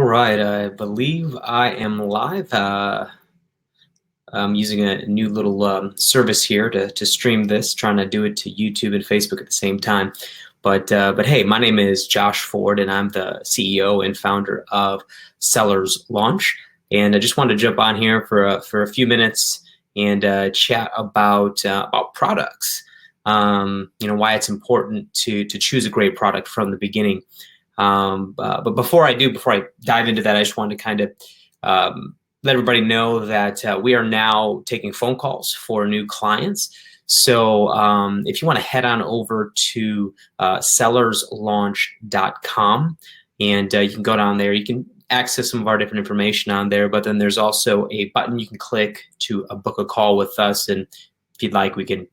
right, I believe I am live. I'm using a new little service here to stream this, trying to do it to YouTube and Facebook at the same time. But hey, my name is Josh Ford, and I'm the CEO and founder of Sellers Launch. And I just wanted to jump on here for a few minutes and chat about products. Why it's important to choose a great product from the beginning. But before I dive into that, I just wanted to kind of let everybody know that we are now taking phone calls for new clients. So if you want to head on over to sellerslaunch.com, and you can go down there, you can access some of our different information on there, but then there's also a button you can click to book a call with us. And if you'd like, we can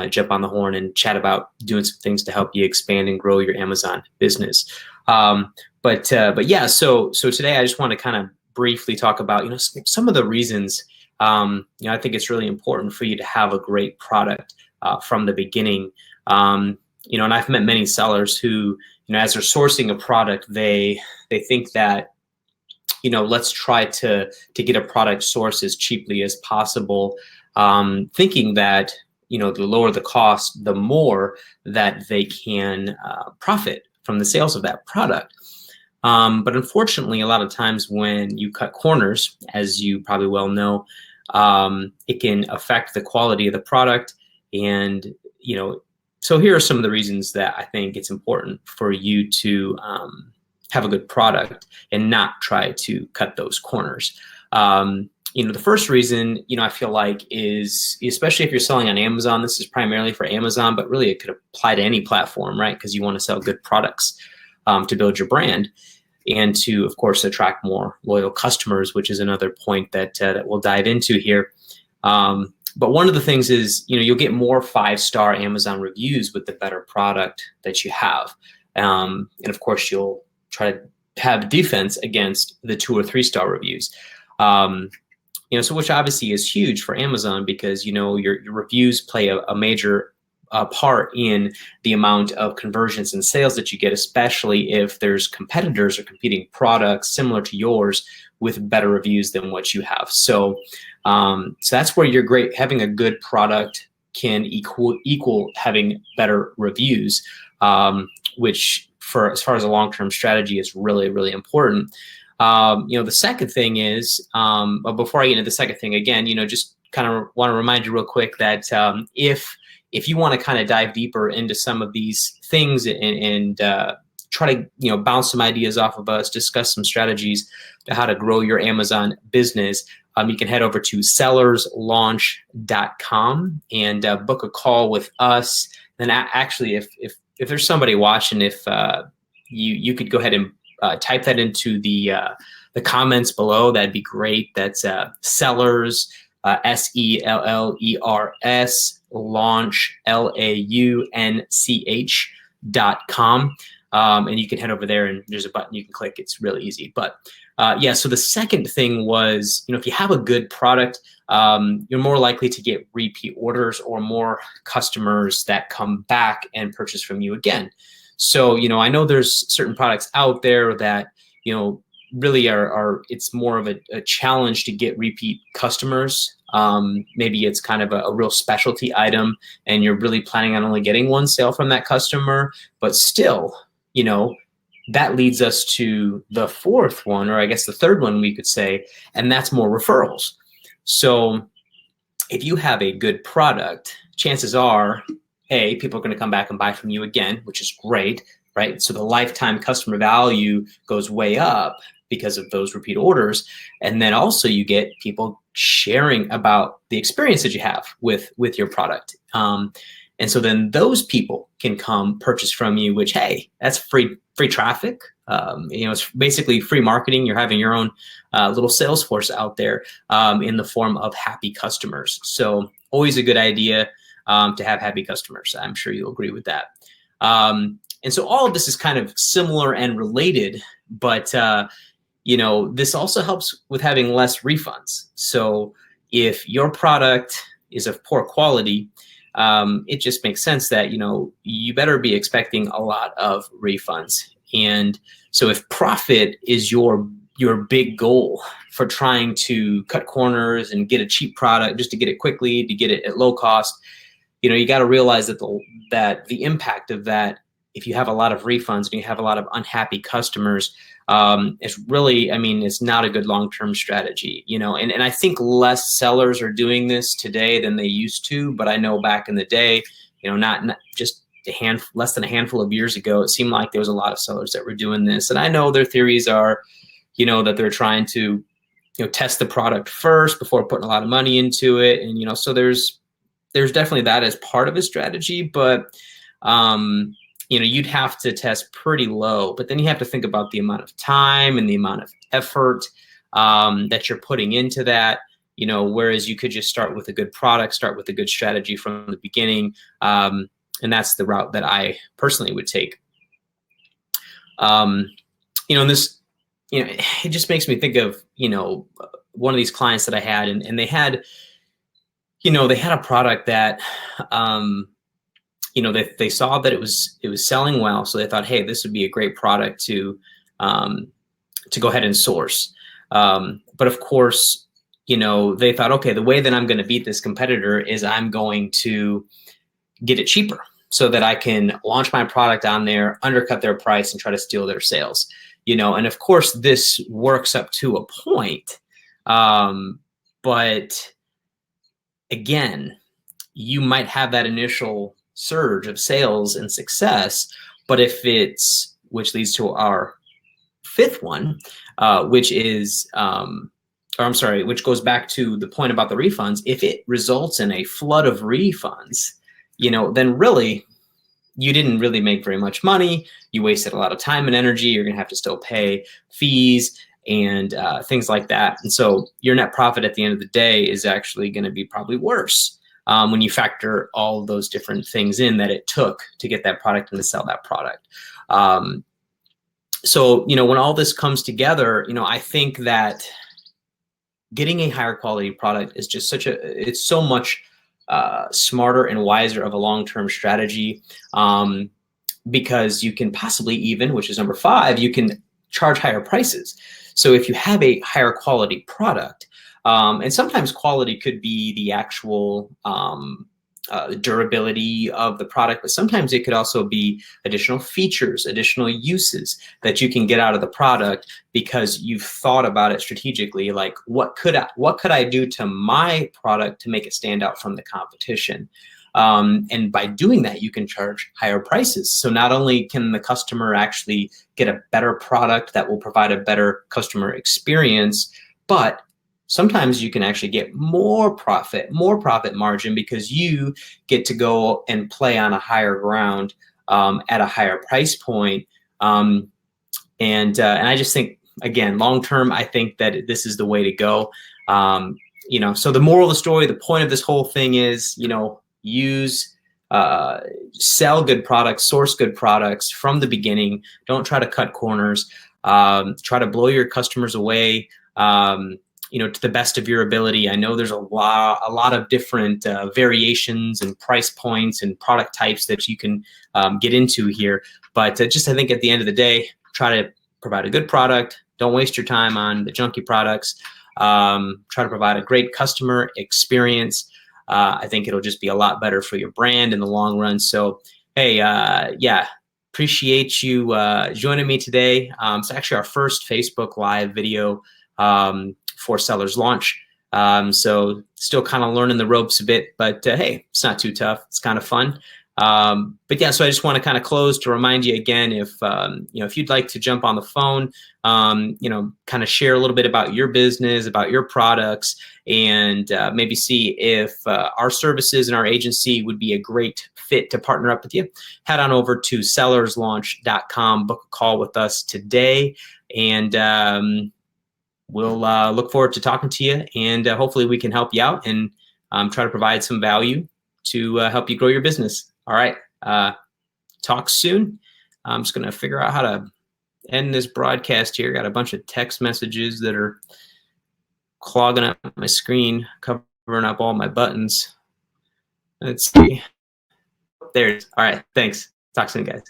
jump on the horn and chat about doing some things to help you expand and grow your Amazon business. But yeah, so today I just want to kind of briefly talk about some of the reasons I think it's really important for you to have a great product from the beginning. And I've met many sellers who as they're sourcing a product, they think that let's try to get a product sourced as cheaply as possible, thinking that the lower the cost, the more that they can profit from the sales of that product. But unfortunately, a lot of times when you cut corners, as you probably well know, it can affect the quality of the product. And so here are some of the reasons that I think it's important for you to have a good product and not try to cut those corners. The first reason, I feel like is, especially if you're selling on Amazon, this is primarily for Amazon, but really it could apply to any platform, right? Because you want to sell good products to build your brand and to, of course, attract more loyal customers, which is another point that we'll dive into here. But one of the things is, you'll get more 5-star Amazon reviews with the better product that you have. And of course, you'll try to have defense against the 2 or 3-star reviews. So which obviously is huge for Amazon because, your reviews play a major part in the amount of conversions and sales that you get, especially if there's competitors or competing products similar to yours with better reviews than what you have. So that's where you're great. Having a good product can equal having better reviews, which as far as a long-term strategy is really, really important. The second thing is, but before I get into the second thing, again, just kind of want to remind you real quick that if you want to kind of dive deeper into some of these things and try to bounce some ideas off of us, discuss some strategies to how to grow your Amazon business, you can head over to sellerslaunch.com and book a call with us. And actually, if there's somebody watching, if you could go ahead and type that into the comments below, that'd be great. That's sellers, SELLERS, launch, LAUNCH.com. And you can head over there and there's a button you can click. It's really easy. But yeah, so the second thing was, if you have a good product, you're more likely to get repeat orders or more customers that come back and purchase from you again. So, I know there's certain products out there that, really are it's more of a challenge to get repeat customers. Maybe it's kind of a real specialty item and you're really planning on only getting one sale from that customer, but still, that leads us to the fourth one, or I guess the third one we could say, and that's more referrals. So if you have a good product, chances are, A, people are going to come back and buy from you again, which is great, right? So the lifetime customer value goes way up because of those repeat orders. And then also you get people sharing about the experience that you have with your product. And so then those people can come purchase from you, which, hey, that's free traffic. It's basically free marketing. You're having your own little sales force out there in the form of happy customers. So always a good idea to have happy customers. I'm sure you'll agree with that. And so all of this is kind of similar and related, but this also helps with having less refunds. So if your product is of poor quality, it just makes sense that, you better be expecting a lot of refunds. And so if profit is your your big goal for trying to cut corners and get a cheap product just to get it quickly, to get it at low cost, you got to realize that the impact of that, if you have a lot of refunds and you have a lot of unhappy customers, it's really, it's not a good long-term strategy, and I think less sellers are doing this today than they used to, but I know back in the day, not just less than a handful of years ago, it seemed like there was a lot of sellers that were doing this. And I know their theories are, that they're trying to, test the product first before putting a lot of money into it. And, so there's definitely that as part of a strategy, but, you'd have to test pretty low, but then you have to think about the amount of time and the amount of effort that you're putting into that, whereas you could just start with a good product, start with a good strategy from the beginning. And that's the route that I personally would take. And this, it just makes me think of, one of these clients that I had, and they had, they had a product that, they saw that it was selling well. So they thought, hey, this would be a great product to go ahead and source. But of course, they thought, okay, the way that I'm going to beat this competitor is I'm going to get it cheaper so that I can launch my product on there, undercut their price, and try to steal their sales. And of course this works up to a point. But again, you might have that initial surge of sales and success, but if which leads to our fifth one, which goes back to the point about the refunds. If it results in a flood of refunds, then really you didn't really make very much money. You wasted a lot of time and energy. You're going to have to still pay fees and things like that. And so your net profit at the end of the day is actually going to be probably worse when you factor all of those different things in that it took to get that product and to sell that product. So, when all this comes together, I think that getting a higher quality product is just it's so much smarter and wiser of a long-term strategy, because you can possibly even, which is number 5, you can charge higher prices. So if you have a higher quality product, and sometimes quality could be the actual durability of the product, but sometimes it could also be additional features, additional uses that you can get out of the product because you've thought about it strategically. Like, what could I do to my product to make it stand out from the competition? And by doing that, you can charge higher prices. So not only can the customer actually get a better product that will provide a better customer experience, but sometimes you can actually get more profit margin because you get to go and play on a higher ground at a higher price point. And I just think, again, long term, I think that this is the way to go. So the moral of the story, the point of this whole thing is, sell good products, source good products from the beginning. Don't try to cut corners. Try to blow your customers away. To the best of your ability. I know there's a lot of different variations and price points and product types that you can get into here. But I think at the end of the day, try to provide a good product. Don't waste your time on the junky products. Try to provide a great customer experience. I think it'll just be a lot better for your brand in the long run. So, hey, appreciate you joining me today. It's actually our first Facebook Live video for Sellers Launch. So still kind of learning the ropes a bit, but hey, it's not too tough. It's kind of fun. But yeah, so I just want to kind of close to remind you again, if you'd like to jump on the phone, kind of share a little bit about your business, about your products, and maybe see if our services and our agency would be a great fit to partner up with you, head on over to sellerslaunch.com, book a call with us today, and we'll look forward to talking to you, and hopefully we can help you out and try to provide some value to help you grow your business. All right. Talk soon. I'm just going to figure out how to end this broadcast here. Got a bunch of text messages that are clogging up my screen, covering up all my buttons. Let's see. There it is. All right. Thanks. Talk soon, guys.